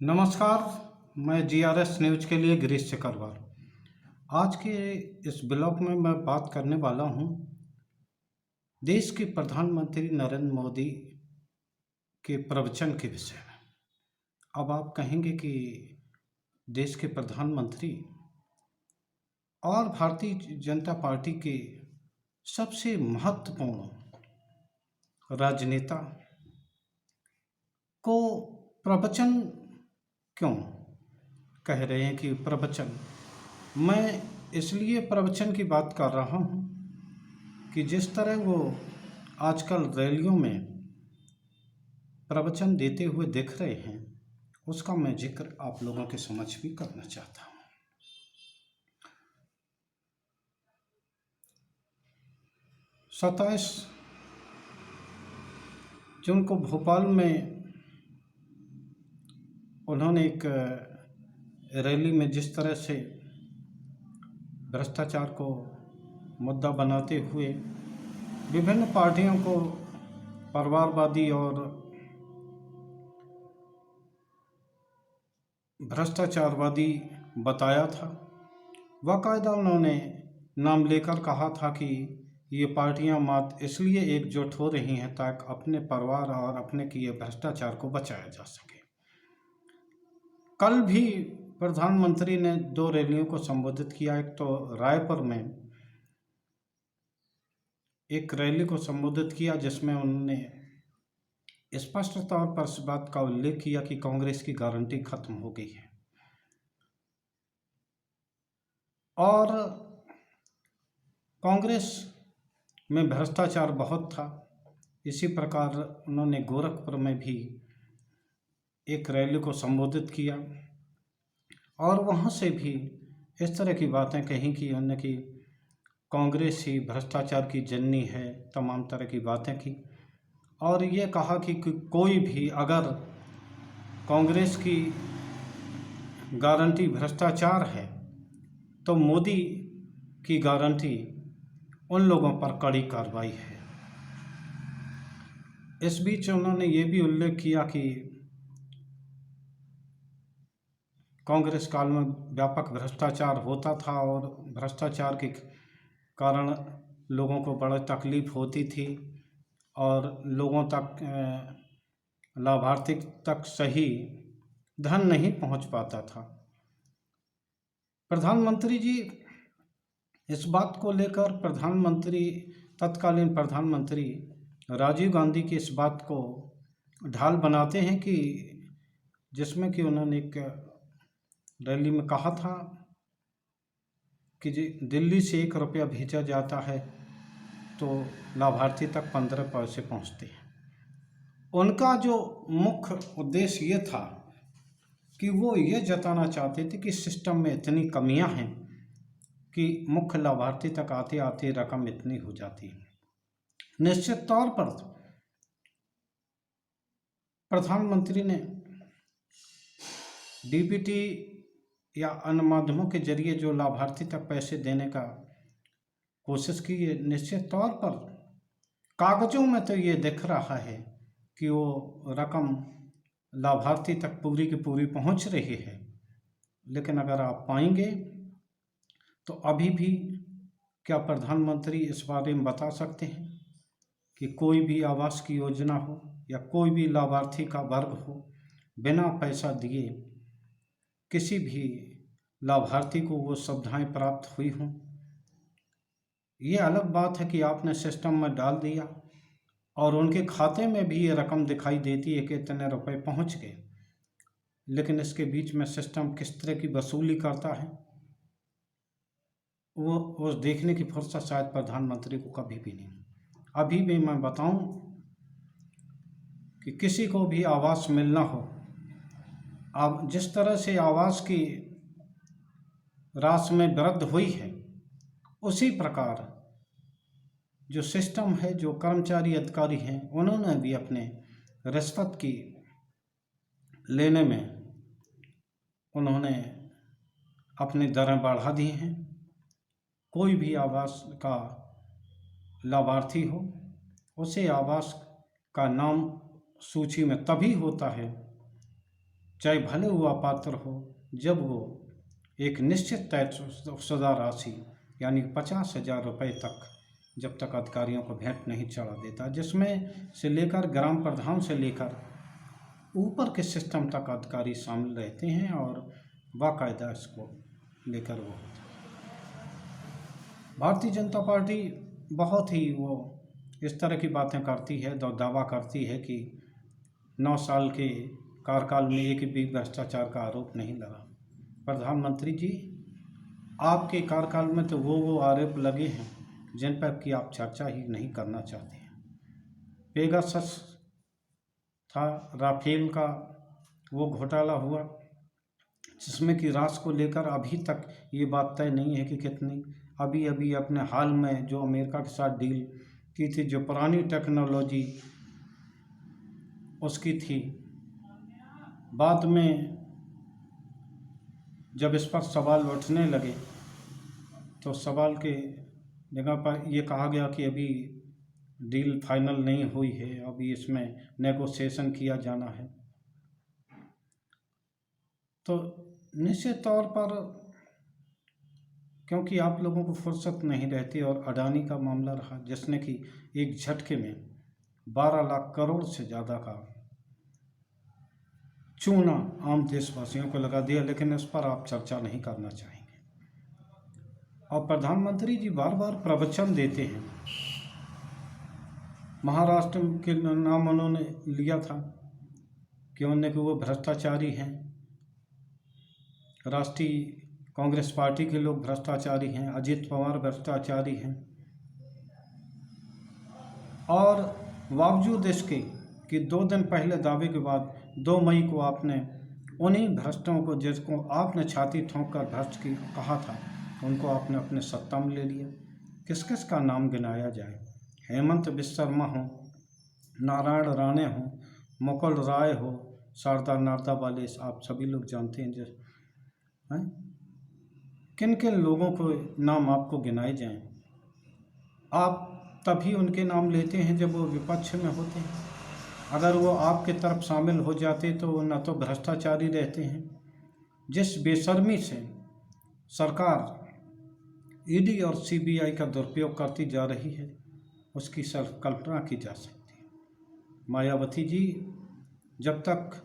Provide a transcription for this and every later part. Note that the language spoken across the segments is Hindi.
नमस्कार। मैं जीआरएस न्यूज के लिए गिरीश चकरवार। आज के इस ब्लॉग में मैं बात करने वाला हूं देश के प्रधानमंत्री नरेंद्र मोदी के प्रवचन के विषय में। अब आप कहेंगे कि देश के प्रधानमंत्री और भारतीय जनता पार्टी के सबसे महत्वपूर्ण राजनेता को प्रवचन क्यों कह रहे हैं कि प्रवचन। मैं इसलिए प्रवचन की बात कर रहा हूँ कि जिस तरह वो आजकल रैलियों में प्रवचन देते हुए दिख रहे हैं, उसका मैं जिक्र आप लोगों के समक्ष भी करना चाहता हूँ। 27 जून को भोपाल में उन्होंने एक रैली में जिस तरह से भ्रष्टाचार को मुद्दा बनाते हुए विभिन्न पार्टियों को परिवारवादी और भ्रष्टाचारवादी बताया था, बाकायदा उन्होंने नाम लेकर कहा था कि ये पार्टियां मात्र इसलिए एकजुट हो रही हैं ताकि अपने परिवार और अपने किए भ्रष्टाचार को बचाया जा सके। कल भी प्रधानमंत्री ने 2 रैलियों को संबोधित किया। एक तो रायपुर में एक रैली को संबोधित किया जिसमें उन्होंने स्पष्ट तौर पर इस बात का उल्लेख किया कि कांग्रेस की गारंटी खत्म हो गई है और कांग्रेस में भ्रष्टाचार बहुत था। इसी प्रकार उन्होंने गोरखपुर में भी एक रैली को संबोधित किया और वहाँ से भी इस तरह की बातें कही कि उन्होंने कि कांग्रेस ही भ्रष्टाचार की जननी है, तमाम तरह की बातें की और ये कहा कि कोई भी अगर कांग्रेस की गारंटी भ्रष्टाचार है तो मोदी की गारंटी उन लोगों पर कड़ी कार्रवाई है। इस बीच उन्होंने ये भी उल्लेख किया कि कांग्रेस काल में व्यापक भ्रष्टाचार होता था और भ्रष्टाचार के कारण लोगों को बड़ी तकलीफ होती थी और लोगों तक लाभार्थी तक सही धन नहीं पहुंच पाता था। प्रधानमंत्री जी इस बात को लेकर तत्कालीन प्रधानमंत्री राजीव गांधी की इस बात को ढाल बनाते हैं कि जिसमें कि उन्होंने एक रैली में कहा था कि दिल्ली से 1 रुपया भेजा जाता है तो लाभार्थी तक 15 पैसे पहुंचते हैं। उनका जो मुख्य उद्देश्य ये था कि वो ये जताना चाहते थे कि सिस्टम में इतनी कमियां हैं कि मुख्य लाभार्थी तक आते आते रकम इतनी हो जाती है। निश्चित तौर पर प्रधानमंत्री ने डीबीटी या अन्य माध्यमों के जरिए जो लाभार्थी तक पैसे देने का कोशिश की है, निश्चित तौर पर कागजों में तो ये दिख रहा है कि वो रकम लाभार्थी तक पूरी की पूरी पहुंच रही है, लेकिन अगर आप पाएंगे तो अभी भी क्या प्रधानमंत्री इस बारे में बता सकते हैं कि कोई भी आवास की योजना हो या कोई भी लाभार्थी का वर्ग हो, बिना पैसा दिए किसी भी लाभार्थी को वो सुविधाएं प्राप्त हुई हों? ये अलग बात है कि आपने सिस्टम में डाल दिया और उनके खाते में भी ये रकम दिखाई देती है कि इतने रुपए पहुंच गए, लेकिन इसके बीच में सिस्टम किस तरह की वसूली करता है वो देखने की फुर्सत शायद प्रधानमंत्री को कभी भी नहीं। अभी भी मैं बताऊं कि किसी को भी आवास मिलना हो, अब जिस तरह से आवास की राशि में वृद्धि हुई है, उसी प्रकार जो सिस्टम है, जो कर्मचारी अधिकारी हैं, उन्होंने भी अपने रिश्वत की लेने में उन्होंने अपनी दरें बढ़ा दी हैं। कोई भी आवास का लाभार्थी हो, उसे आवास का नाम सूची में तभी होता है चाहे भले वो अपात्र हो, जब वो एक निश्चित तयशुदा राशि यानी 50,000 रुपये तक जब तक अधिकारियों को भेंट नहीं चढ़ा देता, जिसमें से लेकर ग्राम प्रधान से लेकर ऊपर के सिस्टम तक अधिकारी शामिल रहते हैं और बाकायदा इसको लेकर वो होता है। भारतीय जनता पार्टी बहुत ही वो इस तरह की बातें करती है, दावा करती है कि 9 साल के कार्यकाल में एक भी भ्रष्टाचार का आरोप नहीं लगा। प्रधानमंत्री जी, आपके कार्यकाल में तो वो आरोप लगे हैं जिन पर कि आप चर्चा ही नहीं करना चाहते हैं। पेगासस था, राफेल का वो घोटाला हुआ, जिसमें कि राशि को लेकर अभी तक ये बात तय नहीं है कि कितनी। अभी अभी अपने हाल में जो अमेरिका के साथ डील की थी, जो पुरानी टेक्नोलॉजी उसकी थी, बाद में जब इस पर सवाल उठने लगे तो सवाल के जगह पर ये कहा गया कि अभी डील फाइनल नहीं हुई है, अभी इसमें नेगोशिएशन किया जाना है। तो निश्चित तौर पर क्योंकि आप लोगों को फुर्सत नहीं रहती और अडानी का मामला रहा, जिसने कि एक झटके में 12 लाख करोड़ से ज़्यादा का चूना आम देशवासियों को लगा दिया, लेकिन इस पर आप चर्चा नहीं करना चाहेंगे। और प्रधानमंत्री जी बार बार प्रवचन देते हैं। महाराष्ट्र के नाम उन्होंने लिया था कि उन्होंने कि वो भ्रष्टाचारी हैं, राष्ट्रीय कांग्रेस पार्टी के लोग भ्रष्टाचारी हैं, अजित पवार भ्रष्टाचारी हैं। और बावजूद इसके कि 2 दिन पहले दावे के बाद 2 मई को आपने उन्हीं भ्रष्टों को, जिसको आपने छाती ठोंक कर भ्रष्ट की कहा था, उनको आपने अपने सत्ता में ले लिया। किस किस का नाम गिनाया जाए? हेमंत विश्वकर्मा हो, नारायण राणे हो, मुकुल राय हो, शारदा नारदावाले, आप सभी लोग जानते हैं। जिस किन किन लोगों को नाम आपको गिनाए जाएं? आप तभी उनके नाम लेते हैं जब वो विपक्ष में होते हैं। अगर वो आपके तरफ शामिल हो जाते तो न तो भ्रष्टाचारी रहते हैं। जिस बेशर्मी से सरकार ईडी और सीबीआई का दुरुपयोग करती जा रही है, उसकी सिर्फ कल्पना की जा सकती है। मायावती जी जब तक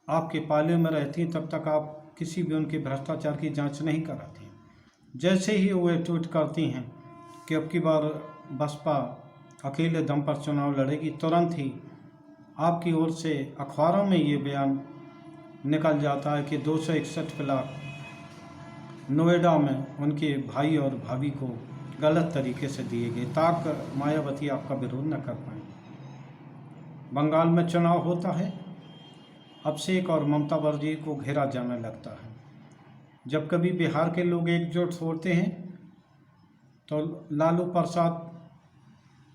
आपके पाले में रहती तब तक आप किसी भी उनके भ्रष्टाचार की जांच नहीं कराती। जैसे ही वो ट्वीट करती हैं कि अब की बार बसपा अकेले दम पर चुनाव लड़ेगी, तुरंत ही आपकी ओर से अखबारों में ये बयान निकल जाता है कि 261 प्लाट नोएडा में उनके भाई और भाभी को गलत तरीके से दिए गए, ताकि मायावती आपका विरोध न कर पाए। बंगाल में चुनाव होता है, अभिषेक और ममता बनर्जी को घेरा जाने लगता है। जब कभी बिहार के लोग एकजुट होते हैं तो लालू प्रसाद,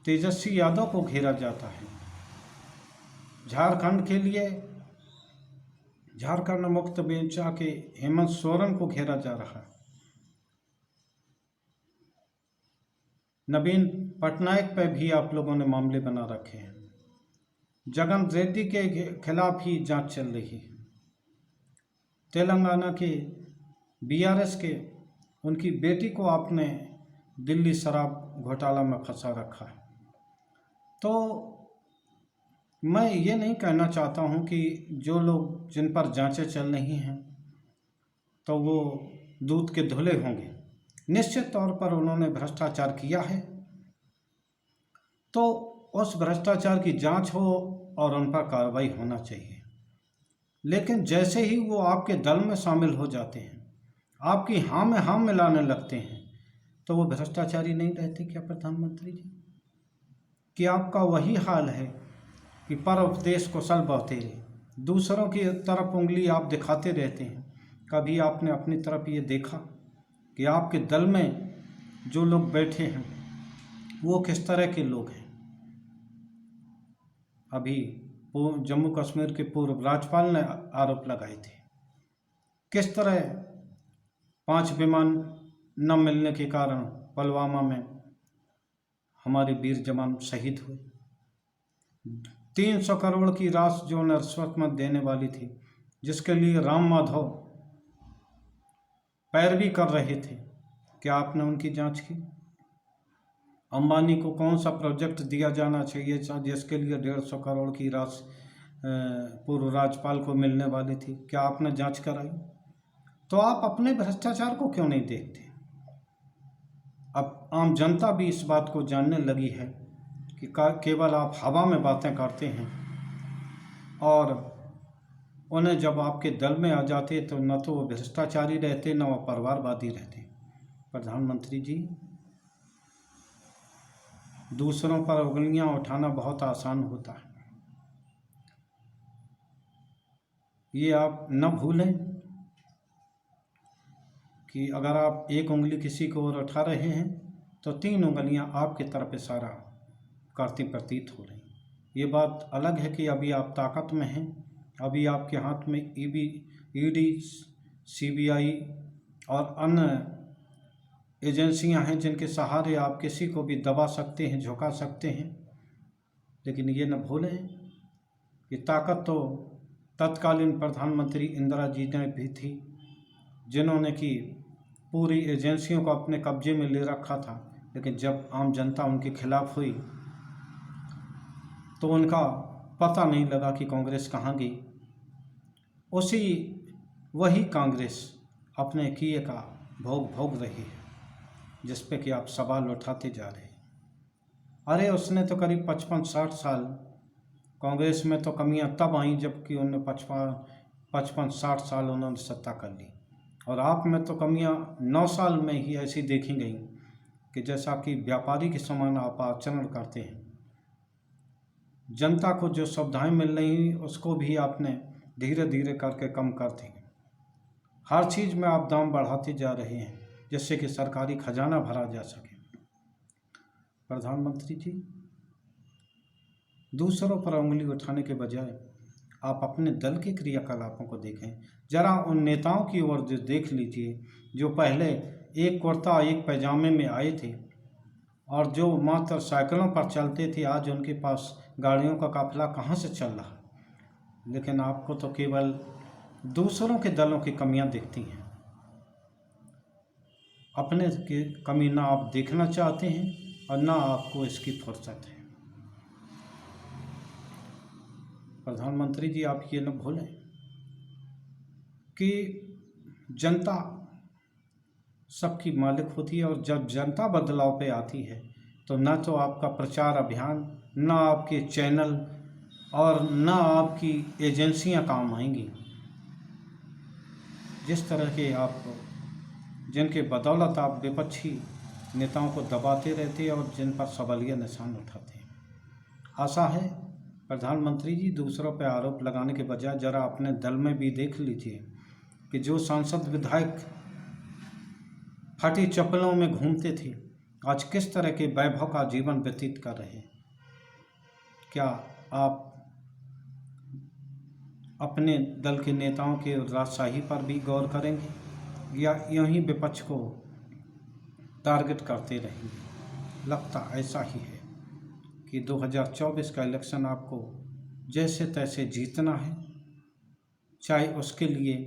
तेजस्वी यादव को घेरा जाता है। झारखंड के लिए झारखंड मुक्त मोर्चा के हेमंत सोरेन को घेरा जा रहा है। नवीन पटनायक पर भी आप लोगों ने मामले बना रखे हैं। जगन रेड्डी के खिलाफ ही जांच चल रही है। तेलंगाना के बीआरएस के उनकी बेटी को आपने दिल्ली शराब घोटाला में फंसा रखा है। तो मैं ये नहीं कहना चाहता हूँ कि जो लोग जिन पर जांचें चल रही हैं तो वो दूध के धुले होंगे। निश्चित तौर पर उन्होंने भ्रष्टाचार किया है, तो उस भ्रष्टाचार की जांच हो और उन पर कार्रवाई होना चाहिए। लेकिन जैसे ही वो आपके दल में शामिल हो जाते हैं, आपकी हाँ में हाँ मिलाने लगते हैं, तो वो भ्रष्टाचारी नहीं रहते क्या प्रधानमंत्री जी? कि आपका वही हाल है कि पर उपदेश कुशल बहुतेरे, दूसरों की तरफ उंगली आप दिखाते रहते हैं। कभी आपने अपनी तरफ ये देखा कि आपके दल में जो लोग बैठे हैं वो किस तरह के लोग हैं? अभी जम्मू कश्मीर के पूर्व राज्यपाल ने आरोप लगाए थे, किस तरह 5 विमान न मिलने के कारण पुलवामा में हमारे वीर जवान शहीद हुए। 300 करोड़ की राशि जो रिश्वत में देने वाली थी, जिसके लिए राम माधव पैरवी कर रहे थे, क्या आपने उनकी जांच की? अंबानी को कौन सा प्रोजेक्ट दिया जाना चाहिए जिसके लिए 150 करोड़ की राशि पूर्व राज्यपाल को मिलने वाली थी, क्या आपने जांच कराई? तो आप अपने भ्रष्टाचार को क्यों नहीं देखते? अब आम जनता भी इस बात को जानने लगी है कि केवल आप हवा में बातें करते हैं, और उन्हें जब आपके दल में आ जाते तो न तो वो भ्रष्टाचारी रहते, न वो परिवारवादी रहते। प्रधानमंत्री जी, दूसरों पर उंगलियां उठाना बहुत आसान होता है, ये आप न भूलें कि अगर आप एक उंगली किसी को और उठा रहे हैं तो 3 उंगलियां आपकी तरफ इशारा करती प्रतीत हो रही। ये बात अलग है कि अभी आप ताकत में हैं, अभी आपके हाथ में ईडी, सीबीआई और अन्य एजेंसियां हैं जिनके सहारे आप किसी को भी दबा सकते हैं, झुका सकते हैं। लेकिन ये न भूलें कि ताकत तो तत्कालीन प्रधानमंत्री इंदिरा जी ने भी थी, जिन्होंने कि पूरी एजेंसियों को अपने कब्जे में ले रखा था। लेकिन जब आम जनता उनके खिलाफ हुई तो उनका पता नहीं लगा कि कांग्रेस कहाँ गई। वही कांग्रेस अपने किए का भोग भोग रही है, जिस पे कि आप सवाल उठाते जा रहे हैं। अरे उसने तो करीब 55-60 साल, कांग्रेस में तो कमियां तब आई जबकि उन्होंने 55-60 साल उन्होंने सत्ता कर ली, और आप में तो कमियां 9 साल में ही ऐसी देखी गई कि जैसा कि व्यापारी के समान आप आचरण करते हैं। जनता को जो सुविधाएं मिल रही उसको भी आपने धीरे धीरे करके कम कर दी। हर चीज़ में आप दाम बढ़ाते जा रहे हैं जिससे कि सरकारी खजाना भरा जा सके। प्रधानमंत्री जी, दूसरों पर उंगली उठाने के बजाय आप अपने दल के क्रियाकलापों को देखें। जरा उन नेताओं की ओर देख लीजिए जो पहले एक कुर्ता एक पैजामे में आए थे और जो मात्र साइकिलों पर चलते थे, आज उनके पास गाड़ियों का काफिला कहाँ से चल रहा। लेकिन आपको तो केवल दूसरों के दलों की कमियां दिखती हैं, अपने की कमी ना आप देखना चाहते हैं और ना आपको इसकी फुर्सत है। प्रधानमंत्री जी, आप ये न भूलें कि जनता सबकी मालिक होती है, और जब जनता बदलाव पे आती है तो न तो आपका प्रचार अभियान, न आपके चैनल और न आपकी एजेंसियां काम आएंगी। जिस तरह के आप, जिनके बदौलत आप विपक्षी नेताओं को दबाते रहते हैं और जिन पर सवालिया निशान उठाते हैं। आशा है प्रधानमंत्री जी, दूसरों पर आरोप लगाने के बजाय जरा अपने दल में भी देख लीजिए कि जो सांसद विधायक फटी चप्पलों में घूमते थे आज किस तरह के वैभव का जीवन व्यतीत कर रहे हैं। क्या आप अपने दल के नेताओं के राजशाही पर भी गौर करेंगे या यूं ही विपक्ष को टारगेट करते रहेंगे? लगता ऐसा ही है कि 2024 का इलेक्शन आपको जैसे तैसे जीतना है, चाहे उसके लिए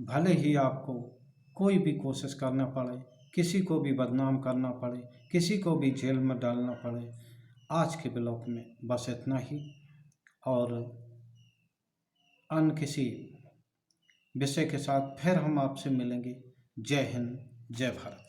भले ही आपको कोई भी कोशिश करना पड़े, किसी को भी बदनाम करना पड़े, किसी को भी जेल में डालना पड़े। आज के ब्लॉग में बस इतना ही, और अन्य किसी विषय के साथ फिर हम आपसे मिलेंगे। जय हिंद, जय भारत।